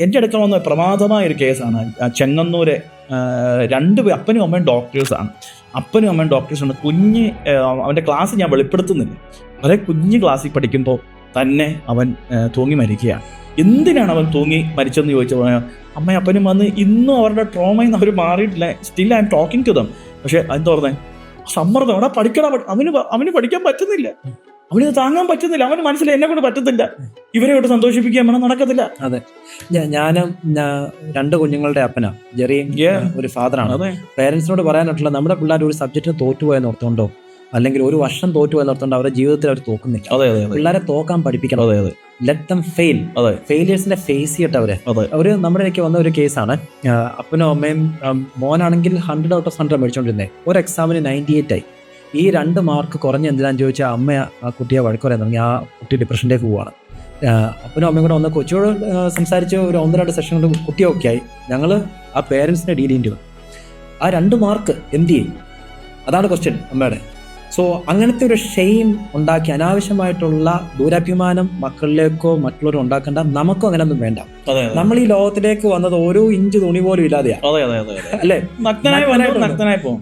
എൻ്റെ അടുക്കൽ വന്ന പ്രമാദമായ ഒരു കേസാണ്. ചെങ്ങന്നൂരെ അപ്പനും അമ്മയും ഡോക്ടേഴ്സാണ്. അപ്പനും അമ്മയും ഡോക്ടേഴ്സാണ്. അവൻ്റെ ക്ലാസ് ഞാൻ വെളിപ്പെടുത്തുന്നില്ല. വളരെ കുഞ്ഞ് ക്ലാസ്സിൽ പഠിക്കുമ്പോൾ തന്നെ അവൻ തൂങ്ങി മരിക്കുകയാണ്. എന്തിനാണ് അവൻ തൂങ്ങി മരിച്ചെന്ന് ചോദിച്ചാൽ അമ്മയും അപ്പനും വന്ന് ഇന്നും അവരുടെ ട്രോമയിൽ നിന്ന് അവർ മാറിയിട്ടില്ല. Still I am talking to them. പക്ഷെ എന്താ പറഞ്ഞേ, സമ്മർദ്ദം. അവിടെ പഠിക്കണം. അവന് പഠിക്കാൻ പറ്റുന്നില്ല, അവന് താങ്ങാൻ പറ്റുന്നില്ല. അവന് മനസ്സിലായി എന്നെ കൊണ്ട് പറ്റത്തില്ല, ഇവരെ കൊണ്ട് സന്തോഷിപ്പിക്കാൻ വേണം, നടക്കത്തില്ല. അതെ, ഞാനും 2 കുഞ്ഞുങ്ങളുടെ അപ്പനാ, ജെറിയും ഒരു ഫാദറാണ്. പേരൻസിനോട് പറയാനായിട്ടുള്ള, നമ്മുടെ പിള്ളേർ ഒരു സബ്ജക്റ്റിന് തോറ്റുപോയെന്ന് ഓർത്തുകൊണ്ടോ അല്ലെങ്കിൽ ഒരു വർഷം തോറ്റുപോയെന്ന് ഓർത്തുകൊണ്ടോ അവരുടെ ജീവിതത്തിൽ അവർ തോക്കുന്നില്ല. പിള്ളേരെ തോക്കാൻ പഠിപ്പിക്കണം. Let them fail. ഫെയിലിയേഴ്സിനെ ഫേസ് ചെയ്യട്ടെ. അവര് നമ്മുടെ ഇടയ്ക്ക് വന്ന ഒരു കേസാണ്. അപ്പനും അമ്മയും, മോനാണെങ്കിൽ 100 out of 100 മേടിച്ചോണ്ടിരുന്നേ. ഒരു എക്സാമിന് 98 ആയി. ഈ 2 മാർക്ക് കുറഞ്ഞ് എന്തിനാന്ന് ചോദിച്ചാൽ അമ്മ ആ കുട്ടിയെ വഴക്ക് പറയാൻ തുടങ്ങി. ആ കുട്ടി ഡിപ്രഷനിലേക്ക് പോവാണ്. അപ്പനും അമ്മയും കൂടെ വന്ന് കൊച്ചിയോട് സംസാരിച്ച് ഒരു 1-2 സെഷൻ കൊണ്ട് കുട്ടി ഓക്കെ ആയി. ഞങ്ങൾ ആ പേരൻസിനെ ഡീൽ ചെയ്യേണ്ടി വന്നു. ആ 2 മാർക്ക് എന്ത് ചെയ്യും? അതാണ് ക്വസ്റ്റ്യൻ അമ്മയുടെ. സോ അങ്ങനത്തെ ഒരു ഷെയിം ഉണ്ടാക്കി അനാവശ്യമായിട്ടുള്ള ദുരഭിമാനം മക്കളിലേക്കോ മറ്റുള്ളവരും ഉണ്ടാക്കേണ്ട. നമുക്കും അങ്ങനെയൊന്നും വേണ്ട. നമ്മൾ ഈ ലോകത്തിലേക്ക് വന്നത് ഓരോ ഇഞ്ച് തുണി പോലും ഇല്ലാതെയാണ്, അല്ലേ? നഗ്നനായി പോകും.